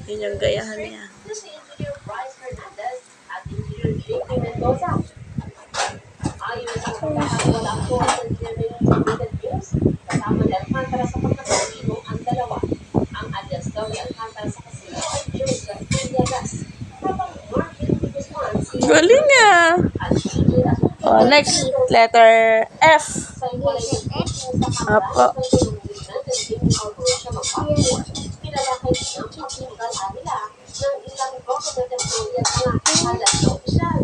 Yun yung gayahan niya. Ayon sa pagkakawala ko sa News, kasama ni Alcantara sa pagkakasino ang dalawa. Ang alias daw ni Alcantara sa kasino ay Joseph Villegas. Habang Martin Guzman si Galing nga. Oh, next, letter F. Apo. Pinalakay din ang pagkakal nila ng ilang government employees na halas na opisyal.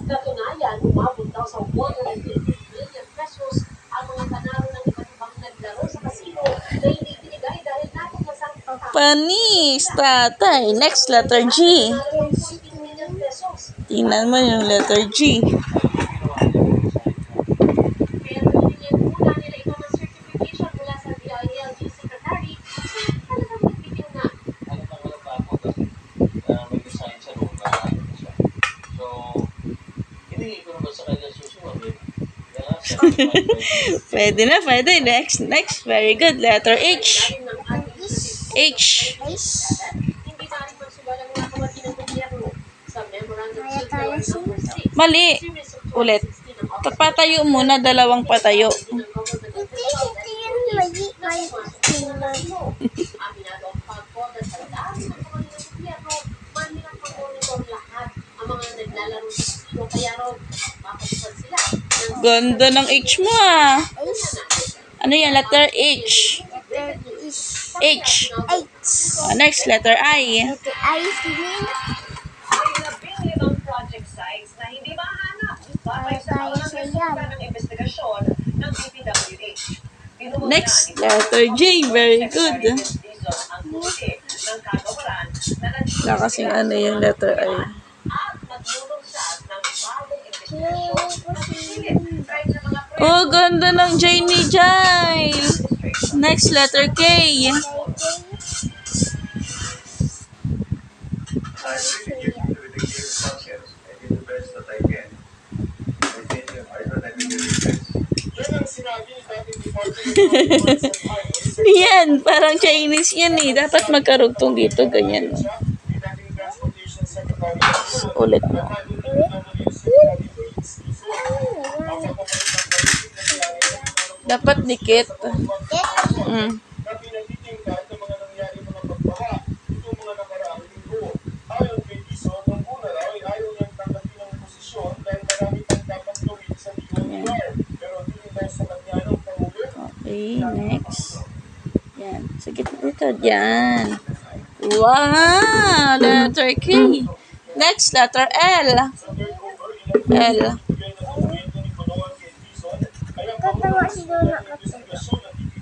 Katunayan, umabot daw sa 150 million pesos ang mga panalo ng iba't ibang naglaro sa kasino na hindi binigay dahil natuklasan ang Panis, tatay. Next, letter G. 40 million pesos. Tingnan mo yung letter G. Kaya pinigyan muna nila ito ng certification mula sa DILG Secretary na talagang magbitiw na. May design siya noon na siya. So, hindi ko naman sa kanya susunod. Pwede na, pwede. Next. Very good. Letter H. Dahil ng ating H. hindi na rin magsubala ng mga kamati ng gobyerno sa Memorandum Circular Number 6. Mali. Ulit. Patayo muna, dalawang patayo. Aminado ang pagkoda sa lahat ng kamati ng gobyerno, manilang pag-monitor lahat ang mga naglalaro sa kasino kaya raw mapagpag sila. Ganda ng H mo ah. Ano yan? Letter H. H. Next, letter I. Ay labing project sites na hindi mahanap babay sa mga resulta ng investigasyon ng DPWH. Next, letter J. Very good. Ang huli ng kagawaran na Wala kasing ano yung letter I. at maglulunsad ng bagong investigasyon na pipilit kahit sa mga Oh, ganda ng J ni Jai. Next, letter K. I really give with the clear conscience. I did the best that I can. I thought I did the best. Yan, parang Chinese yan eh. Dapat magkarugtong dito, ganyan. No? Ulit mo. Dapat dikit. Mm. Okay, next. Yan. Sige, dito. Yan. Wow! Letter K. Next, letter L. L.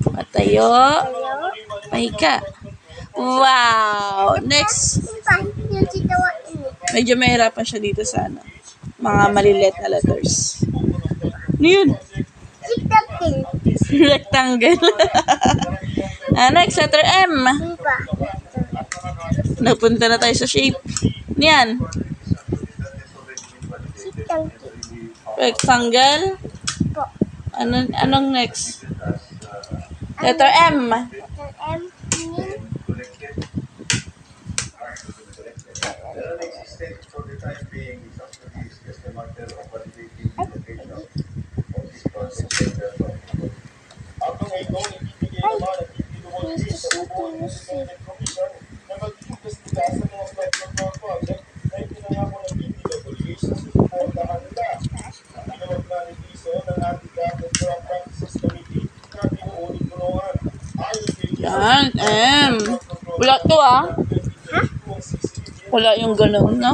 Patayo. Pahiga. Wow! Next. Medyo mahirapan siya dito sa ano. Mga maliliit na letters. Ano yun? Rectangle. Next, letter M. Napunta na tayo sa shape. Yan. Rectangle. Anong next? Letter M. Yan, M. Wala to ah. Wala yung gano'n, no?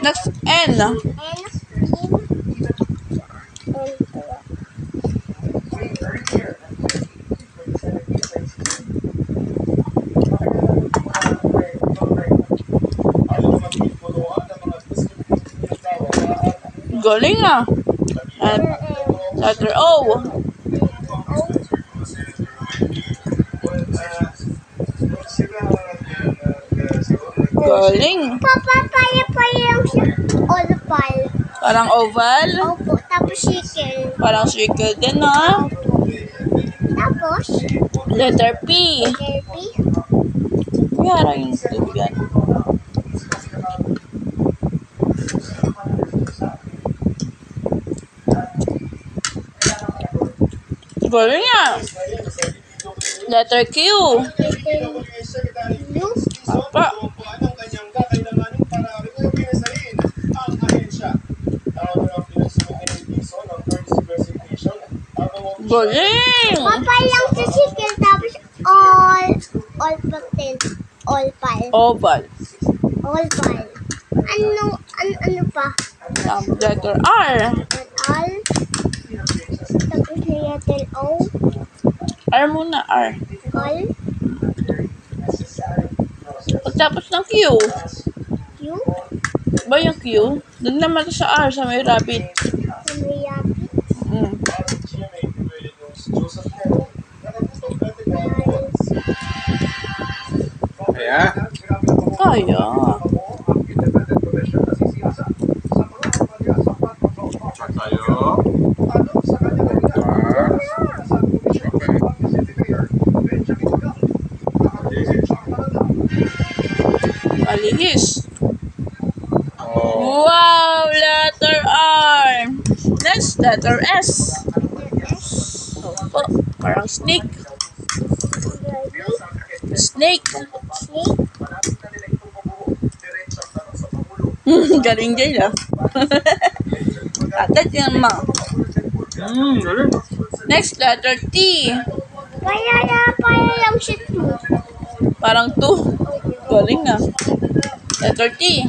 Next, N. Galing ah. At letter O. Galing. Papa, pa yung oval. Parang oval. Opo, tapos chicken. Parang circle din, ha? Tapos, Letter P. Derby. Kaya lang yung tubig yan. Galing nga. Letter Q. U. Apa. Anong kanyang kakailanganin para reorganisahin ang ahensya. Tawag ng pinagsulong ng piso ng first resignation. Galing. Papa lang sa chicken tapos all patent. All pile. Oval. All pile. Ano pa? Letter R. All. Tapos na letter O. R muna, R. All. Pagtapos ng Q. Q. Ba yung Q? Doon naman sa R, sa may rabbit. Samriyapi. Kaya? Kaya. Tayo. Alihis. Oh. Wow! Letter R. Next, letter S. Opo, parang snake. Snake. Snake. Galing din ah. Agad yan ma. Next, letter T. Kaya lang siya 2. Parang 2. Galing na. Letter T.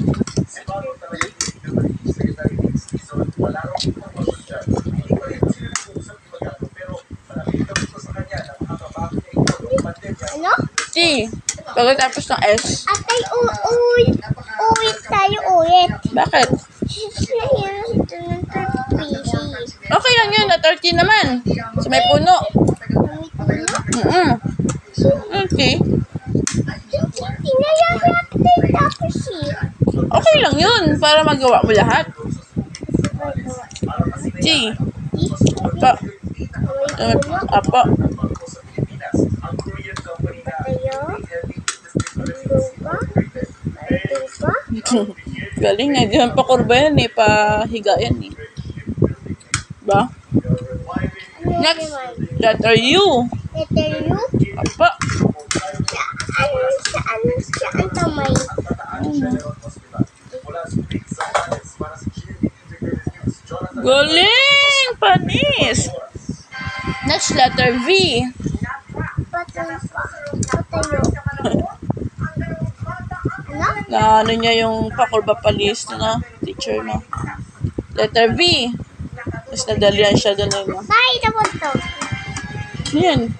Ano? T. Pagkatapos ng S. At ay uwi tayo ulit. Bakit? Yun ito ng PC. Okay lang yun. Letter T naman. Sa may puno. Okay. Tinayarap tayo tapos Okay lang yun. Para magawa mo lahat. T. Pa. Apa. tayo. Galing na. Di man pa kurba yan eh. Pahiga yan eh. Ba? Next. Letter U. Letter U. Apa. Saan tamay? Galing! Panis! Next letter V. Patayo. Ano? Na ano niya yung pakurba palis na teacher no. Letter V. Tapos nadalian siya doon no. Bye, tapos to. Yan.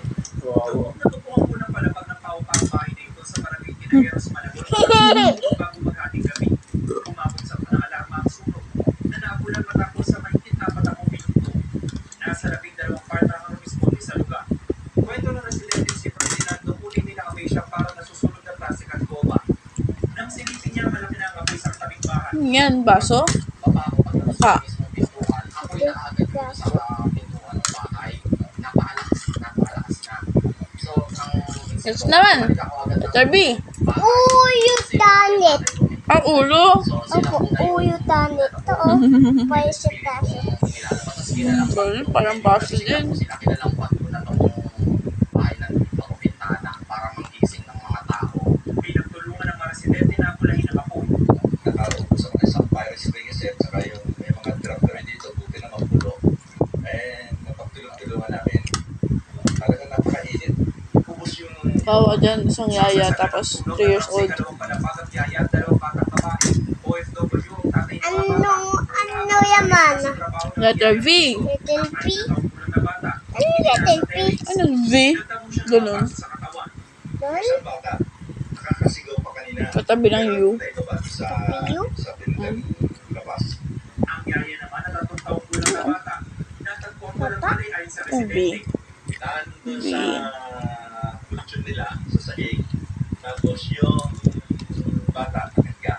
Yan, baso. Mukha. Next naman. Letter B. Uyutanit. Ang ulo. Opo, uyutanit. Ito, oh. Pwede siya kasi. Galing, parang baso din. Pinagtulungan ng mga residente na pulahin ang apoy. Nakaupo sa mga isang fire extinguisher at saka yung may mga truck kami dito, buti na mapulo. And napagtulong-tulungan namin. Talagang napakainit. Kubos yung... Bawa dyan, isang yaya, tapos 3 years old. Ano yaman? Letter V. Little P? Ano yung little P? Anong V? Ganun. Doon? Isang bata, nakakasigaw pa kanina. Katabi ng U. Sa U? sa pinag labas. Ang yaya naman na 3 taong gulang na bata. Natagpuan pa ng mali ayon sa Ang V. residente. Daan doon sa production nila sa sahig. Tapos yung bata, nakagya.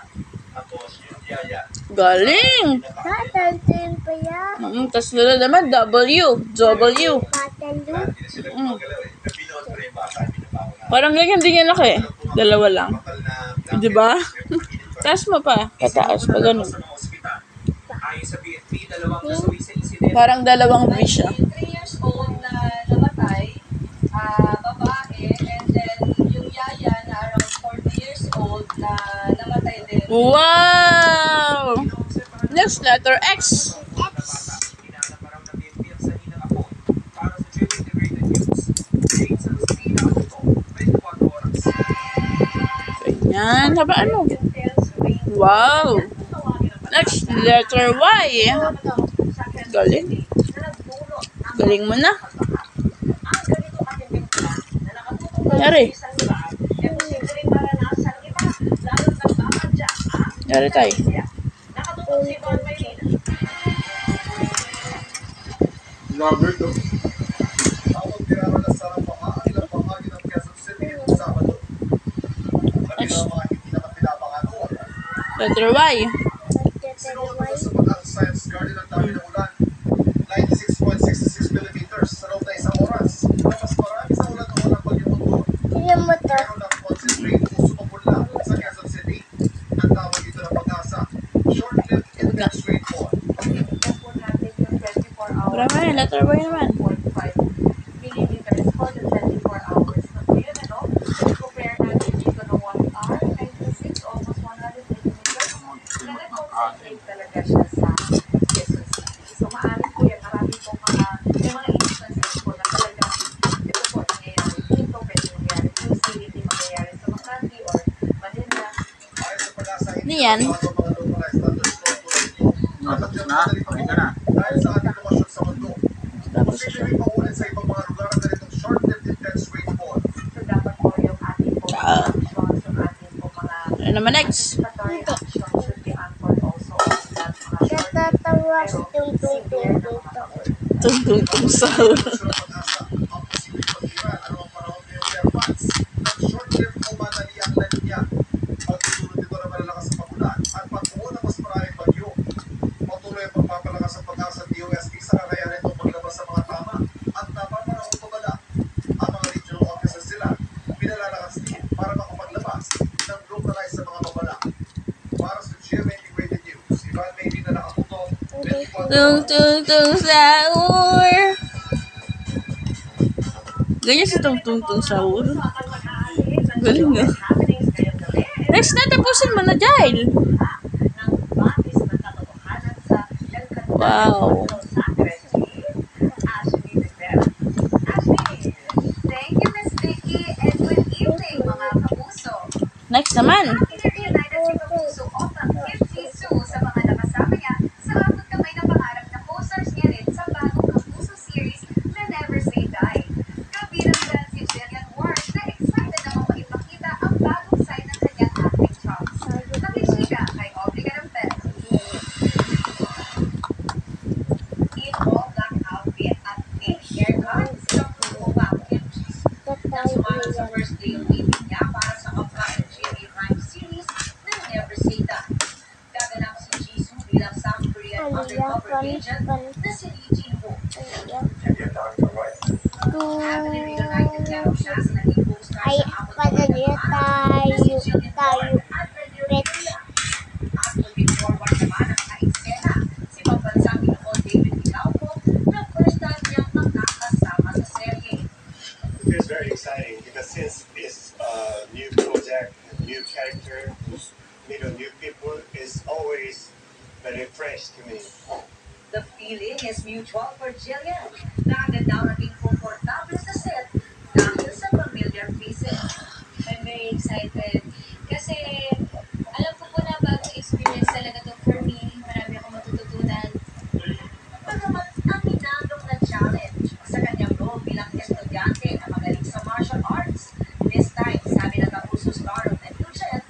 Tapos yung yaya, Galing! Tatantin pa yan. Tapos lula naman, W. W. Patalu. hindi na sila gumagalaw eh. Nabinuot ko na yung bata, binabawa na Parang ganyan din yan laki. Dalawa lang. Di ba? Taas mo pa. Pataas pa ganun. Parang dalawang V siya. 3 years old na namatay, babae, and then yung yaya na around 40 years old na namatay din. Wow! Next letter X. Ganyan. Haba ano? Wow! Next letter Y. Galing. Galing mo na. Yari. Yari tayo. Number 2. Tawag tiraran na sa ang ilang bahagi ng Quezon City noong Sabado. Kabilang mga hindi naman pinabangan noon. Letter Y. Sinuot na sa Pag-asa Science Garden ang dami ng ulan. 96.66 millimeters sa loob na isang oras. Na mas marami sa ulan noon ang bagyong Odor. Tingnan mo to. Meron ng concentrate o sumapula sa Quezon City. Ang tawag dito ng Pag-asa, short-lived intense rainfall. Marami. Letter Y naman. 45 millimeters for the 24 hours. So, yun, ano? Compare natin dito ng 1 hour, 96, almost 100 millimeters. Nag-concentrate talaga siya sa Quezon City. So, maaari po yan. Marami po may mga instances po na talagang ito po nangyayari dito, pwede nangyayari sa City, mangyayari sa Makati or Manila. Ayon sa Pag-asa, Ano yan? mga localized thunderstorm tulad ito. At ang madaling ako dahil sa ating lokasyon sa mundo. Posibleng paulit sa ibang mga lugar ang ganitong short-lived intense rainfall. So, dapat po yung ating po mga actions, yung ating po mga Ano naman next? statutory actions should be anchored also on that mga short Natatawa si Tung-tung-tung dito. Tung-tung-tung sahur. Sa Pag-asa, ang posibleng pagkiran ano ang panahon ngayong Fairbanks ng short-lived o madali ang La Nina. Pagtutulog dito na malalakas sa pagulan at pagbuo ng mas maraming bagyo. Patuloy ang pagpapalakas ng Pag-asa DOST sa kakayahan itong maglabas sa mga tama at napapanahong pabala. Ang mga regional offices sila pinalalakas din para makapaglabas ng localized sa mga pabala. Para sa GMA Integrated News, Ivan Maybe na nakatuto, 24 Tung-tung-tung sahur. Ganyan si tung-tung-tung sahur. Galing nga. Next na, tapusin mo na, Jail. Wow. Thank you, Miss Vicky, and good evening, mga kapuso. Next naman. United si Kapuso Otang Kim Jisoo sa mga nakasama niya sa abot kamay na pangarap na posters niya rin sa bagong Kapuso series na Never Say Die. Kabilang dyan si Jillian Ward na excited namang maipakita ang bagong side ng kanyang acting chops. Nakisika kay Aubrey Carampel. In all black outfit at pink haircut, si Kapuso Otang Kim Jisoo na sumalo sa first day of meeting niya para sa upcoming GMA Prime series na Never Say Die. Gaganap si Jisoo bilang South Korean undercover agent na si Lee Jin-ho. Happily reunited nga raw siya sa naging co-star Ay, sa abot padali tayo. at moving forward naman ang kaeksena si pambansang Pinoon David Ilauco na first time niyang makakasama sa serye. It's very exciting because since it's a new project, new character, new people, it's always very fresh to me. The feeling is mutual for Jillian na agad daw naging komportable sa set dahil sa familiar faces. I'm very excited kasi alam ko po na bagong experience talaga to for me. Marami akong matututunan. Bagamat aminadong na challenge sa kanyang role bilang estudyante na magaling sa martial arts, this time, sabi ng Kapuso star of the new jet,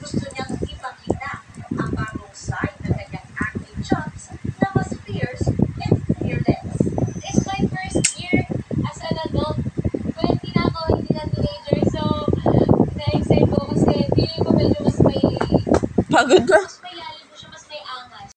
gusto niyang ipakita ang bagong side ng kanyang acting chops na mas fierce and fearless. It's my first year as an adult. 20 na ako, hindi na teenager. So, na-excite ko kasi feeling ko medyo mas may Pagod na.